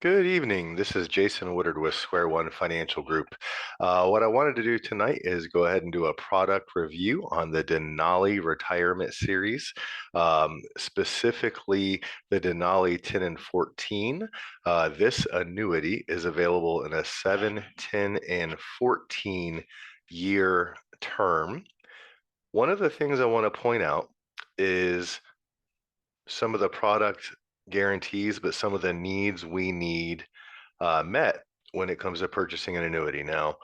Good evening. This is Jason Woodard with Square One Financial Group. What I wanted to do tonight is go ahead and do a product review on the Denali Retirement Series, specifically the Denali 10 and 14. This annuity is available in a 7, 10, and 14 year term. One of the things I want to point out is some of the product guarantees, but some of the needs we need met when it comes to purchasing an annuity. Now,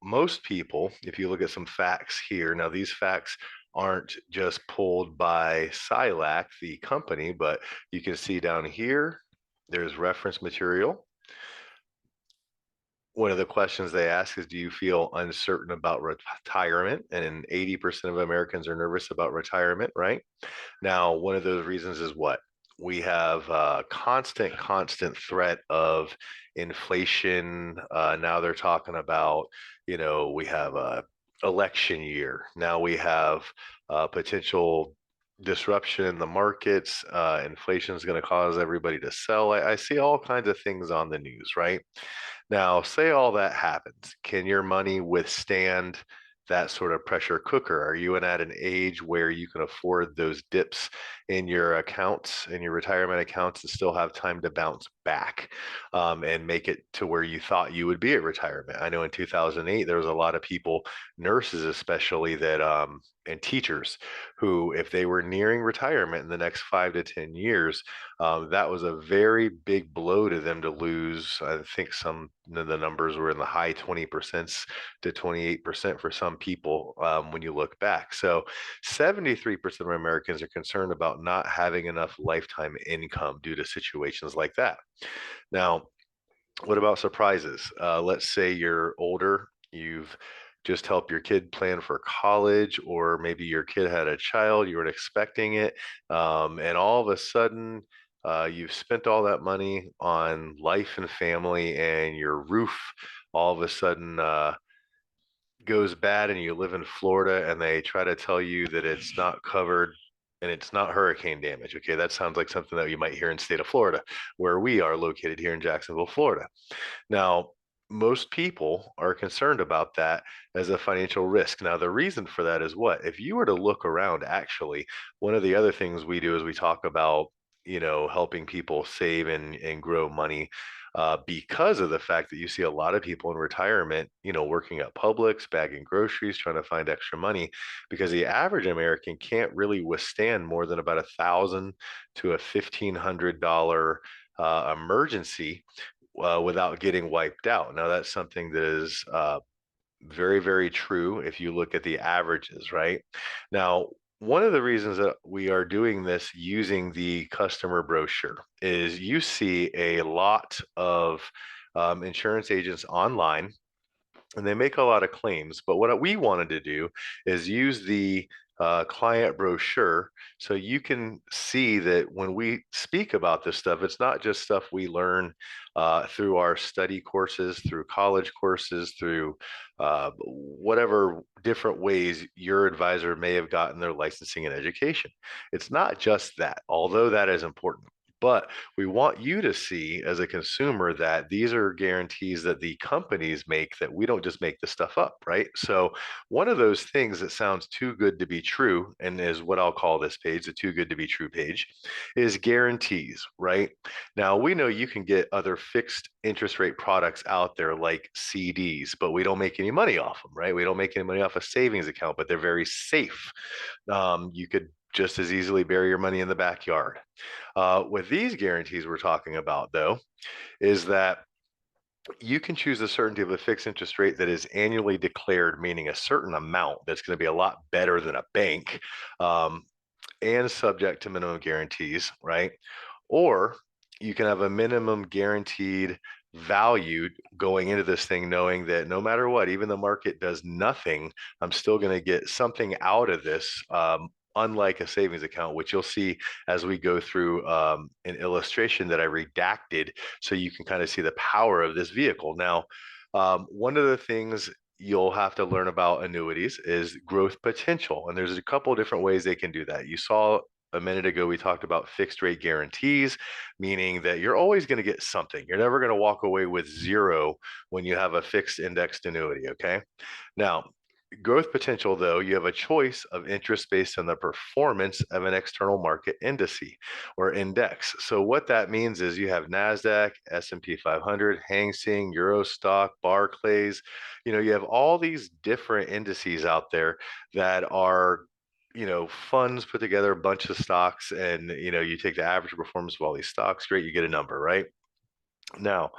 most people, if you look at some facts here, now these facts aren't just pulled by Silac, the company, but you can see down here, there's reference material. One of the questions they ask is, do you feel uncertain about retirement? And 80% of Americans are nervous about retirement, right? Now, one of those reasons is what? We have a constant threat of inflation. Now they're talking about, we have a election year. Now we have potential disruption in the markets. Inflation is going to cause everybody to sell. I see all kinds of things on the news, right? Now, say all that happens. Can your money withstand that sort of pressure cooker? Are you at an age where you can afford those dips in your accounts, in your retirement accounts, and still have time to bounce back and make it to where you thought you would be at retirement? I know in 2008, there was a lot of people, nurses especially, and teachers who, if they were nearing retirement in the next 5 to 10 years, that was a very big blow to them to lose. I think some of the numbers were in the high 20% to 28% for some people when you look back. So 73% of Americans are concerned about not having enough lifetime income due to situations like that. Now, what about surprises? Let's say you're older, you've just helped your kid plan for college, or maybe your kid had a child, you weren't expecting it, and all of a sudden, you've spent all that money on life and family, and your roof all of a sudden goes bad, and you live in Florida, and they try to tell you that it's not covered and it's not hurricane damage. Okay, that sounds like something that you might hear in the state of Florida, where we are located here in Jacksonville, Florida. Now, most people are concerned about that as a financial risk. Now, the reason for that is what? If you were to look around, actually, one of the other things we do is we talk about, helping people save and grow money because of the fact that you see a lot of people in retirement, working at Publix, bagging groceries, trying to find extra money, because the average American can't really withstand more than about $1,000 to a $1,500 emergency without getting wiped out. Now, that's something that is very, very true if you look at the averages, right? Now, one of the reasons that we are doing this using the customer brochure is you see a lot of insurance agents online, and they make a lot of claims. But what we wanted to do is use the client brochure so you can see that when we speak about this stuff, it's not just stuff we learn through our study courses, through college courses, through whatever different ways your advisor may have gotten their licensing and education. It's not just that, although that is important. But we want you to see as a consumer that these are guarantees that the companies make, that we don't just make the stuff up, right? So one of those things that sounds too good to be true, and is what I'll call this page, the too good to be true page, is guarantees, right? Now we know you can get other fixed interest rate products out there like CDs, but we don't make any money off them, right? We don't make any money off a savings account, but they're very safe. You could just as easily bury your money in the backyard. With these guarantees we're talking about, though, is that you can choose the certainty of a fixed interest rate that is annually declared, meaning a certain amount that's going to be a lot better than a bank, and subject to minimum guarantees, right? Or you can have a minimum guaranteed value going into this thing, knowing that no matter what, even the market does nothing, I'm still going to get something out of this. Unlike a savings account, which you'll see as we go through an illustration that I redacted so you can kind of see the power of this vehicle. Now, one of the things you'll have to learn about annuities is growth potential. And there's a couple of different ways they can do that. You saw A minute ago, we talked about fixed rate guarantees, meaning that you're always going to get something. You're never going to walk away with zero when you have a fixed indexed annuity. Okay. Now, growth potential, though, you have a choice of interest based on the performance of an external market indice or index. So what that means is you have NASDAQ, S&P 500, Hang Seng, Eurostock, Barclays. You have all these different indices out there that are funds put together a bunch of stocks, and you take the average performance of all these stocks, great, you get a number, right? Now,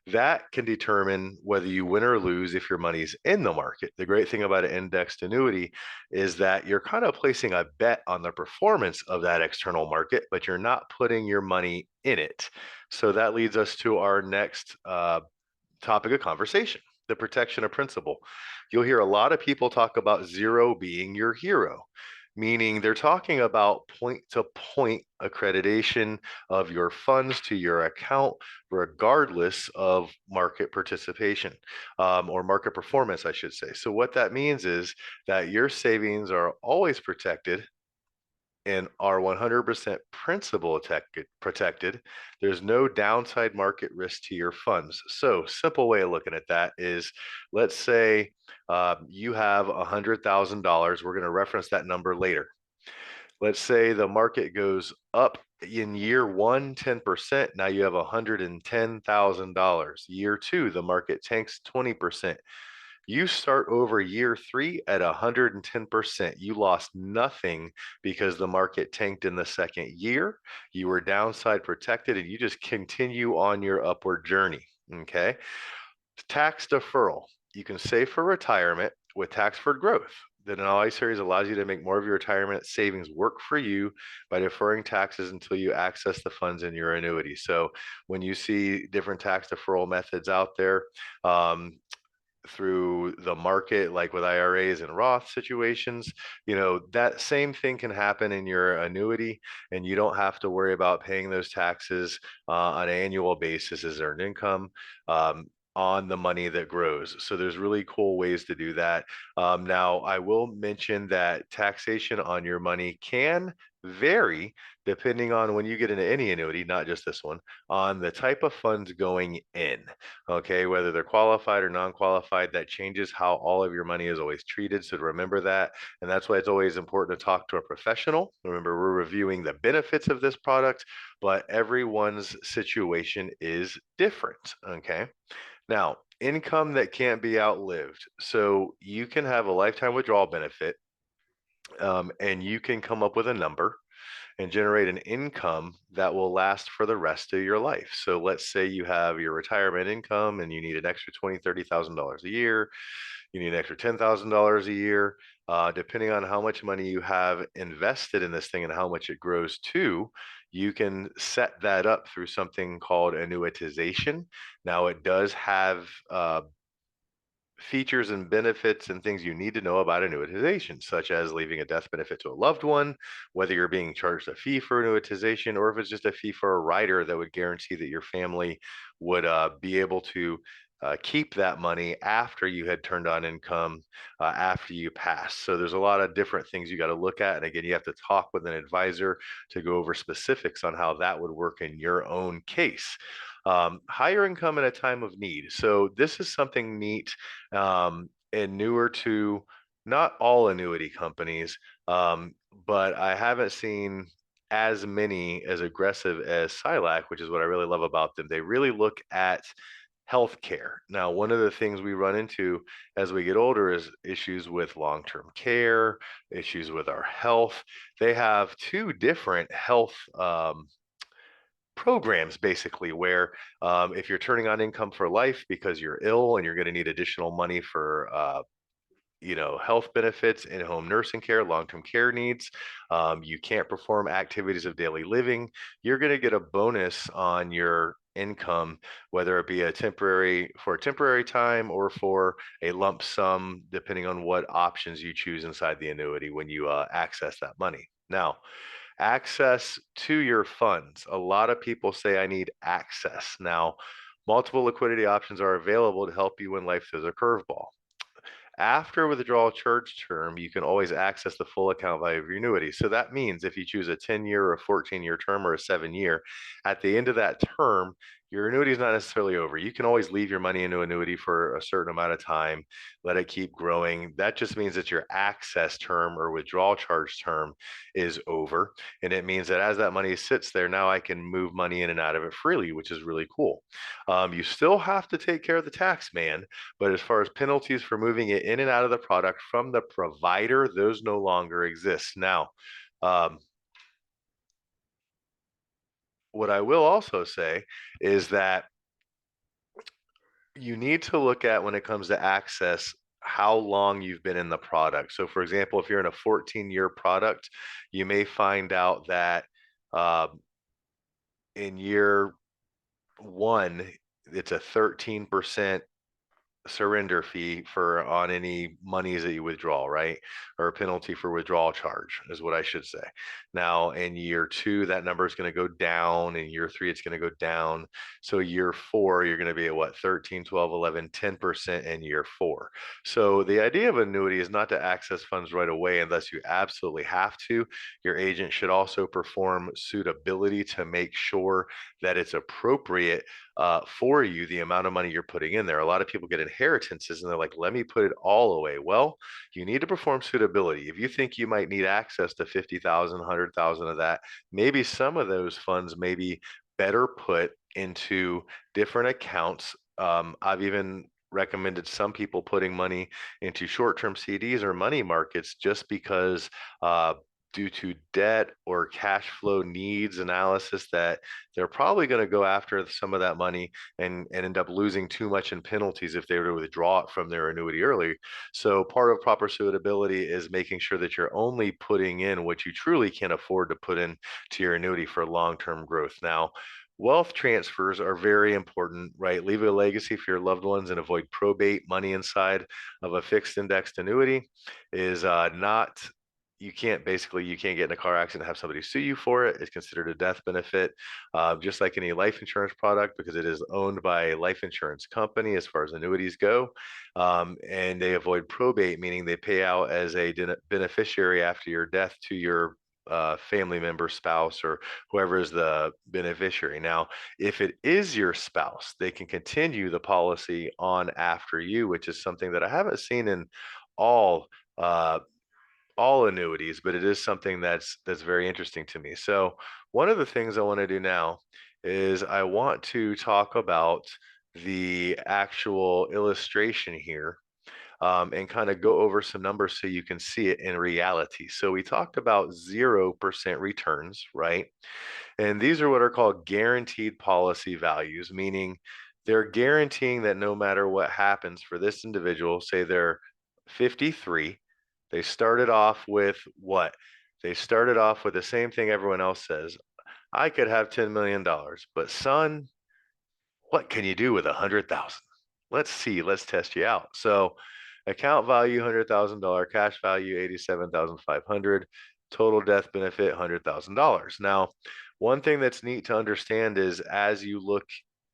that can determine whether you win or lose if your money's in the market. The great thing about an indexed annuity is that you're kind of placing a bet on the performance of that external market, but you're not putting your money in it. So that leads us to our next topic of conversation, the protection of principal. You'll hear a lot of people talk about zero being your hero, meaning they're talking about point to point accreditation of your funds to your account, regardless of market participation or market performance, I should say. So, what that means is that your savings are always protected and are 100% principal protected. There's no downside market risk to your funds. So, simple way of looking at that is, let's say you have $100,000. We're going to reference that number later. Let's say the market goes up in year one, 10%. Now you have $110,000. Year two, the market tanks 20%. You start over year three at 110%. You lost nothing because the market tanked in the second year. You were downside protected and you just continue on your upward journey. Okay. Tax deferral. You can save for retirement with tax deferred growth. The Denali series allows you to make more of your retirement savings work for you by deferring taxes until you access the funds in your annuity. So when you see different tax deferral methods out there, through the market, like with IRAs and Roth situations, that same thing can happen in your annuity, and you don't have to worry about paying those taxes on an annual basis as earned income. On the money that grows. So there's really cool ways to do that. Now, I will mention that taxation on your money can vary depending on when you get into any annuity, not just this one, on the type of funds going in. Okay, whether they're qualified or non-qualified, that changes how all of your money is always treated. So remember that. And that's why it's always important to talk to a professional. Remember, we're reviewing the benefits of this product, but everyone's situation is different. Okay. Now, income that can't be outlived. So you can have a lifetime withdrawal benefit, and you can come up with a number and generate an income that will last for the rest of your life. So let's say you have your retirement income and you need an extra $20,000, $30,000 a year. You need an extra $10,000 a year. Depending on how much money you have invested in this thing and how much it grows to, you can set that up through something called annuitization. Now, it does have features and benefits and things you need to know about annuitization, such as leaving a death benefit to a loved one, whether you're being charged a fee for annuitization, or if it's just a fee for a rider that would guarantee that your family would be able to keep that money after you had turned on income, after you pass. So there's a lot of different things you got to look at. And again, you have to talk with an advisor to go over specifics on how that would work in your own case. Higher income in a time of need. So this is something neat and newer to not all annuity companies, but I haven't seen as many as aggressive as Silac, which is what I really love about them. They really look at healthcare. Now, one of the things we run into as we get older is issues with long-term care, issues with our health. They have two different health programs, basically, where if you're turning on income for life because you're ill and you're going to need additional money for health benefits, in-home nursing care, long-term care needs, you can't perform activities of daily living, you're going to get a bonus on your income, whether it be a temporary time or for a lump sum, depending on what options you choose inside the annuity when you access that money. Now, access to your funds. A lot of people say, I need access. Now, multiple liquidity options are available to help you when life throws a curveball. After withdrawal charge term, you can always access the full account value of your annuity. So that means if you choose a 10-year or a 14-year term or a 7-year, at the end of that term, your annuity is not necessarily over. You can always leave your money into annuity for a certain amount of time, let it keep growing. That just means that your access term or withdrawal charge term is over. And it means that as that money sits there, now I can move money in and out of it freely, which is really cool. You still have to take care of the tax man, but as far as penalties for moving it in and out of the product from the provider, those no longer exist. Now, um, what I will also say is that you need to look at when it comes to access how long you've been in the product. So, for example, if you're in a 14-year product, you may find out that uh, in year one, it's a 13% surrender fee for on any monies that you withdraw, right? Or a penalty for withdrawal charge is what I should say. Now, in year two, that number is going to go down. In year three, it's going to go down. So year four, you're going to be at what, 13, 12, 11, 10% in year four. So the idea of annuity is not to access funds right away unless you absolutely have to. Your agent should also perform suitability to make sure that it's appropriate for you, the amount of money you're putting in there. A lot of people get inheritances and they're like, let me put it all away. Well, you need to perform suitability. If you think you might need access to 50,000, 100,000 of that, maybe some of those funds may be better put into different accounts. I've even recommended some people putting money into short-term CDs or money markets just because due to debt or cash flow needs analysis that they're probably going to go after some of that money and end up losing too much in penalties if they were to withdraw it from their annuity early. So part of proper suitability is making sure that you're only putting in what you truly can afford to put in to your annuity for long-term growth. Now, wealth transfers are very important, right? Leave a legacy for your loved ones and avoid probate. Money inside of a fixed indexed annuity is not you can't get in a car accident and have somebody sue you for it. It's considered a death benefit, just like any life insurance product, because it is owned by a life insurance company as far as annuities go. And they avoid probate, meaning they pay out as a beneficiary after your death to your family member, spouse, or whoever is the beneficiary. Now, if it is your spouse, they can continue the policy on after you, which is something that I haven't seen in all uh, all annuities, but it is something that's very interesting to me. So one of the things I want to do now is I want to talk about the actual illustration here, and kind of go over some numbers so you can see it in reality. So we talked about 0% returns, right? And these are what are called guaranteed policy values, meaning they're guaranteeing that no matter what happens for this individual, say they're 53, they started off with what? They started off with the same thing everyone else says. I could have $10 million, but son, what can you do with 100,000? Let's see, let's test you out. So account value $100,000, cash value 87,500, total death benefit $100,000. Now, one thing that's neat to understand is as you look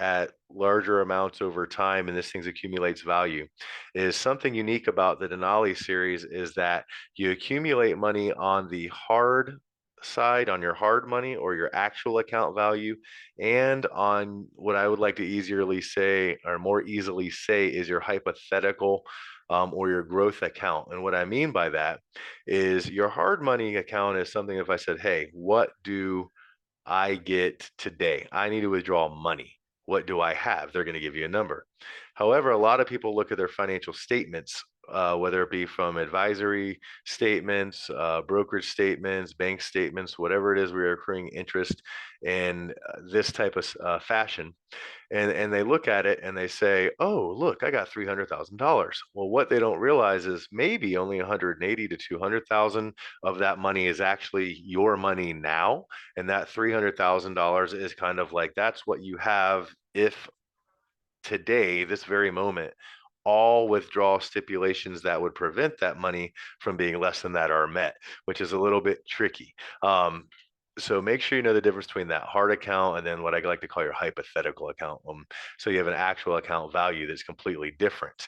at larger amounts over time and this thing accumulates value, is something unique about the Denali series is that you accumulate money on the hard side, on your hard money or your actual account value, and on what I would like to easily say or more easily say is your hypothetical or your growth account. And what I mean by that is your hard money account is something if I said, hey, what do I get today? I need to withdraw money. What do I have? They're going to give you a number. However, a lot of people look at their financial statements, whether it be from advisory statements, brokerage statements, bank statements, whatever it is, we're accruing interest in this type of fashion, and they look at it and they say, "Oh, look, I got $300,000." Well, what they don't realize is maybe only 180 to 200,000 of that money is actually your money now, and that $300,000 is kind of like that's what you have if today, this very moment, all withdrawal stipulations that would prevent that money from being less than that are met, which is a little bit tricky. So make sure you know the difference between that hard account and then what I like to call your hypothetical account. So you have an actual account value that's completely different.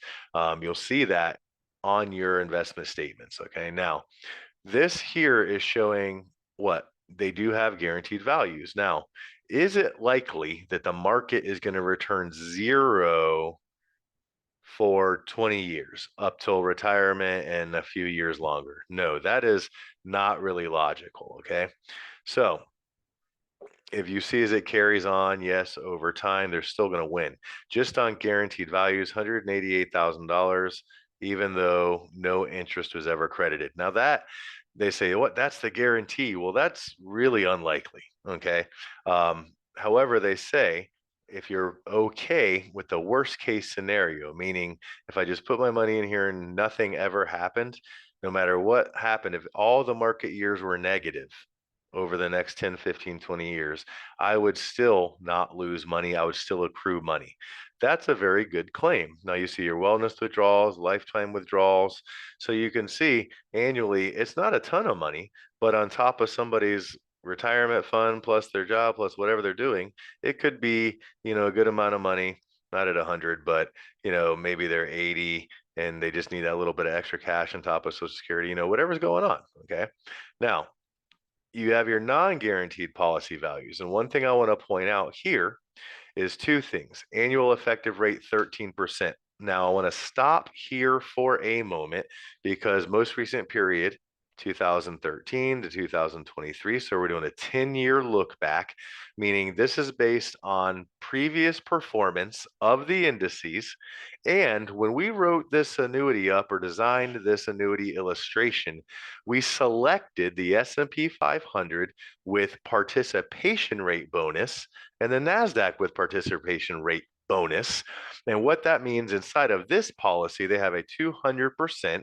You'll see that on your investment statements. Okay. Now, this here is showing what they do have guaranteed values. Now, is it likely that the market is going to return zero for 20 years up till retirement and a few years longer? No, that is not really logical. Okay. So if you see as it carries on, yes, over time, they're still going to win. Just on guaranteed values, $188,000, even though no interest was ever credited. Now that they say, what, that's the guarantee. Well, that's really unlikely. Okay. However, they say if you're okay with the worst case scenario, meaning if I just put my money in here and nothing ever happened, no matter what happened, if all the market years were negative, over the next 10, 15, 20 years, I would still not lose money. I would still accrue money. That's a very good claim. Now you see your wellness withdrawals, lifetime withdrawals. So you can see annually, it's not a ton of money, but on top of somebody's retirement fund plus their job plus whatever they're doing, it could be, a good amount of money, not at 100, but, maybe they're 80 and they just need that little bit of extra cash on top of Social Security, whatever's going on. Okay. Now, you have your non-guaranteed policy values. And one thing I want to point out here is two things. Annual effective rate 13%. Now I want to stop here for a moment because most recent period 2013 to 2023. So we're doing a 10-year look back, meaning this is based on previous performance of the indices. And when we wrote this annuity up or designed this annuity illustration, we selected the S&P 500 with participation rate bonus and the NASDAQ with participation rate bonus. And what that means inside of this policy, they have a 200%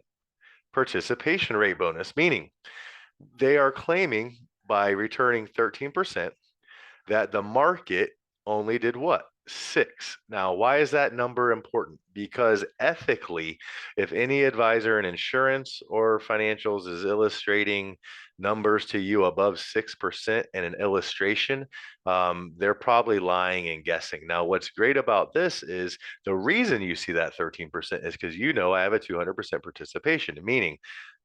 participation rate bonus, meaning they are claiming by returning 13% that the market only did what? 6. Now, why is that number important? Because ethically, if any advisor in insurance or financials is illustrating numbers to you above 6% in an illustration, they're probably lying and guessing. Now, what's great about this is the reason you see that 13% is because I have a 200% participation, meaning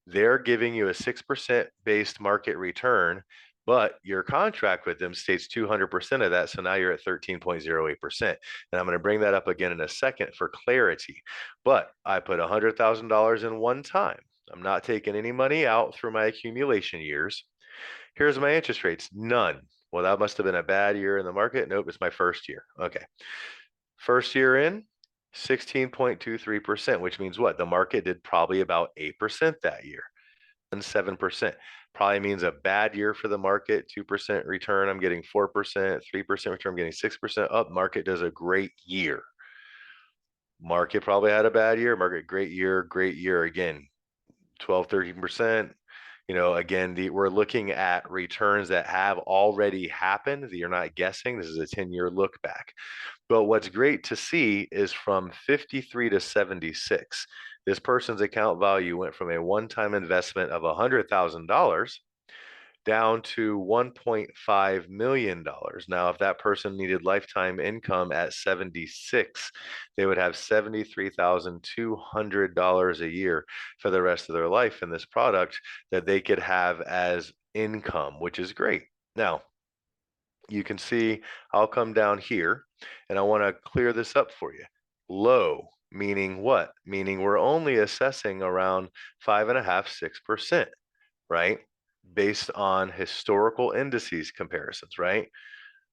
they're giving you a 6% based market return, but your contract with them states 200% of that. So now you're at 13.08%. And I'm going to bring that up again in a second for clarity. But I put $100,000 in one time. I'm not taking any money out through my accumulation years. Here's my interest rates, none. Well, that must have been a bad year in the market. Nope, it's my first year. Okay. First year in, 16.23%, which means what? The market did probably about 8% that year. And 7% probably means a bad year for the market. 2% return, I'm getting 4%. 3% return, I'm getting 6%. Up, market does a great year. Market probably had a bad year. Market great year again. 12, 13%. Again, we're looking at returns that have already happened. You're not guessing. This is a 10-year look back. But what's great to see is from 53 to 76, this person's account value went from a one-time investment of $100,000 down to $1.5 million. Now, if that person needed lifetime income at 76, they would have $73,200 a year for the rest of their life in this product that they could have as income, which is great. Now, you can see I'll come down here and I want to clear this up for you. Low, meaning what? Meaning we're only assessing around 5.5%, 6%, right? Based on historical indices comparisons, right?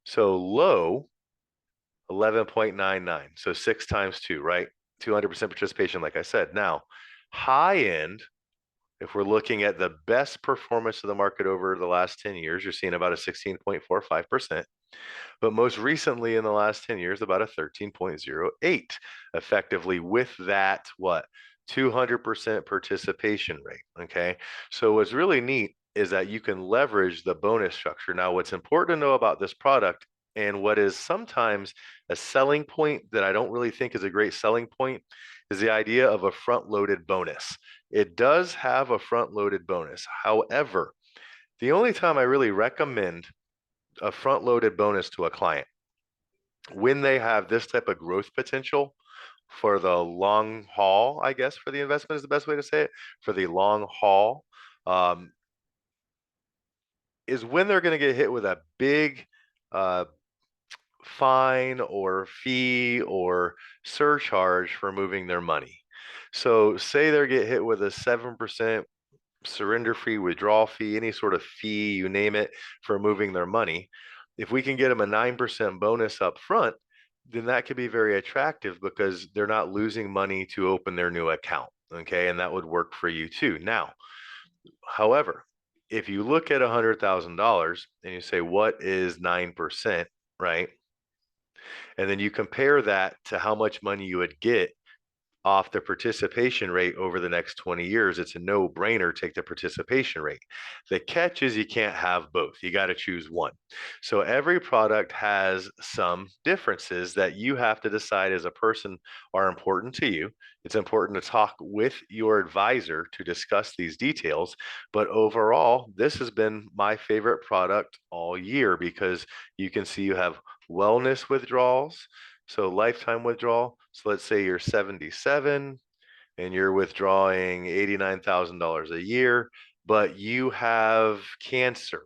So low, 11.99. So 6 times 2, right? 200% participation, like I said. Now, high end, if we're looking at the best performance of the market over the last 10 years, you're seeing about a 16.45%. But most recently in the last 10 years, about a 13.08, effectively with that, what? 200% participation rate. Okay. So what's really neat is that you can leverage the bonus structure. Now, what's important to know about this product and what is sometimes a selling point that I don't really think is a great selling point is the idea of a front-loaded bonus. It does have a front-loaded bonus. However, the only time I really recommend a front-loaded bonus to a client when they have this type of growth potential for the long haul, I guess, for the investment is the best way to say it, for the long haul, um, is when they're going to get hit with a big uh, fine or fee or surcharge for moving their money. So say they get hit with a 7% surrender fee, withdrawal fee, any sort of fee, you name it, for moving their money. If we can get them a 9% bonus up front, then that could be very attractive because they're not losing money to open their new account. Okay. And that would work for you too. Now, however, if you look at $100,000 and you say, what is 9%, right? And then you compare that to how much money you would get off the participation rate over the next 20 years, it's a no-brainer, take the participation rate. The catch is you can't have both. You got to choose one. So every product has some differences that you have to decide as a person are important to you. It's important to talk with your advisor to discuss these details. But overall, this has been my favorite product all year because you can see you have wellness withdrawals, so lifetime withdrawal. So let's say you're 77 and you're withdrawing $89,000 a year, but you have cancer.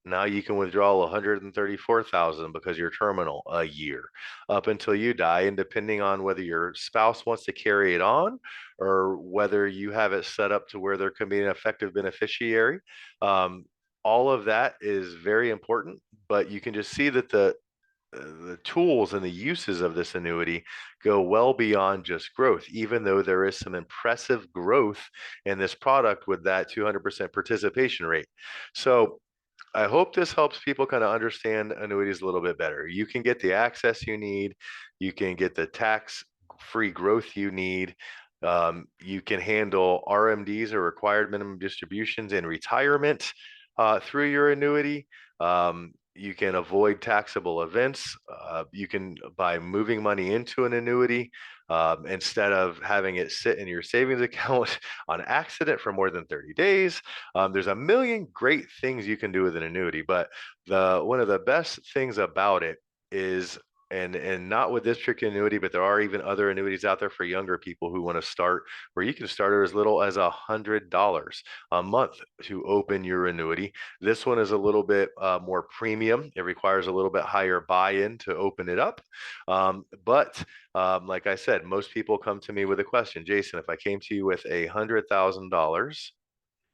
Now you can withdraw 134,000 because you're terminal a year up until you die. And depending on whether your spouse wants to carry it on or whether you have it set up to where there can be an effective beneficiary, um, all of that is very important. But you can just see that the tools and the uses of this annuity go well beyond just growth, even though there is some impressive growth in this product with that 200% participation rate. So I hope this helps people kind of understand annuities a little bit better. You can get the access you need, you can get the tax free growth you need. You can handle RMDs or required minimum distributions in retirement through your annuity. You can avoid taxable events. You can, by moving money into an annuity, instead of having it sit in your savings account on accident for more than 30 days. There's a million great things you can do with an annuity, but the one of the best things about it is, and not with this particular annuity, but there are even other annuities out there for younger people who want to start, where you can start as little as $100 a month to open your annuity. This one is a little bit more premium. It requires a little bit higher buy-in to open it up. But like I said, most people come to me with a question. Jason, if I came to you with $100,000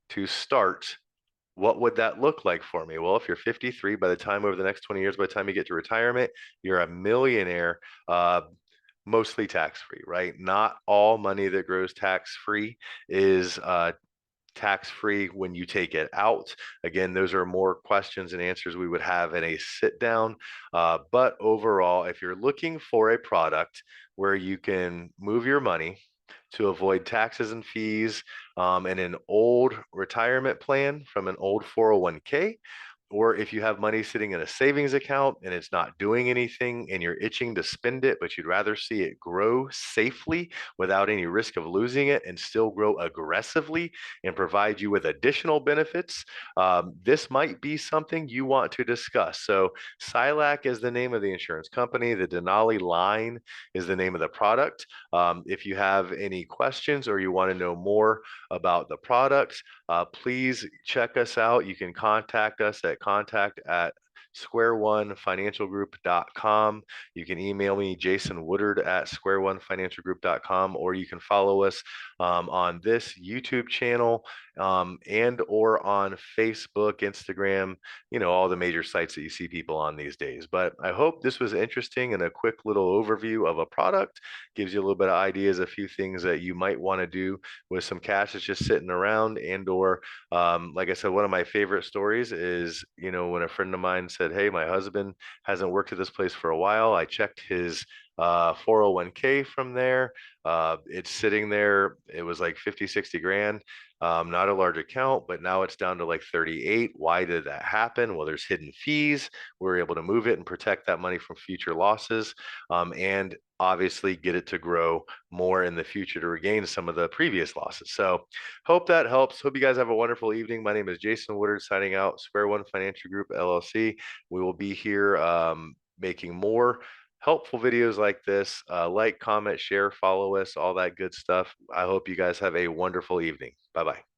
to start, what would that look like for me? Well, if you're 53, by the time over the next 20 years, by the time you get to retirement, you're a millionaire, mostly tax-free, right? Not all money that grows tax-free is tax-free when you take it out. Again, those are more questions and answers we would have in a sit down. But overall, if you're looking for a product where you can move your money to avoid taxes and fees in an old retirement plan from an old 401k, or if you have money sitting in a savings account and it's not doing anything and you're itching to spend it, but you'd rather see it grow safely without any risk of losing it and still grow aggressively and provide you with additional benefits, this might be something you want to discuss. So Silac is the name of the insurance company. The Denali line is the name of the product. If you have any questions or you want to know more about the products, please check us out. You can contact us at contact@squareonefinancialgroup.com. You can email me, Jason Woodard at squareonefinancialgroup.com, or you can follow us on this YouTube channel and or on Facebook, Instagram, all the major sites that you see people on these days. But I hope this was interesting and a quick little overview of a product. Gives you a little bit of ideas, a few things that you might want to do with some cash that's just sitting around, and or like I said, one of my favorite stories is, when a friend of mine said, hey, my husband hasn't worked at this place for a while. I checked his 401k from there. It's sitting there. It was like 50, 60 grand. Not a large account, but now it's down to like 38. Why did that happen? Well, there's hidden fees. We're able to move it and protect that money from future losses. And obviously get it to grow more in the future to regain some of the previous losses. So hope that helps. Hope you guys have a wonderful evening. My name is Jason Woodard, signing out, Square One Financial Group, LLC. We will be here making more helpful videos like this. Like, comment, share, follow us, all that good stuff. I hope you guys have a wonderful evening. Bye bye.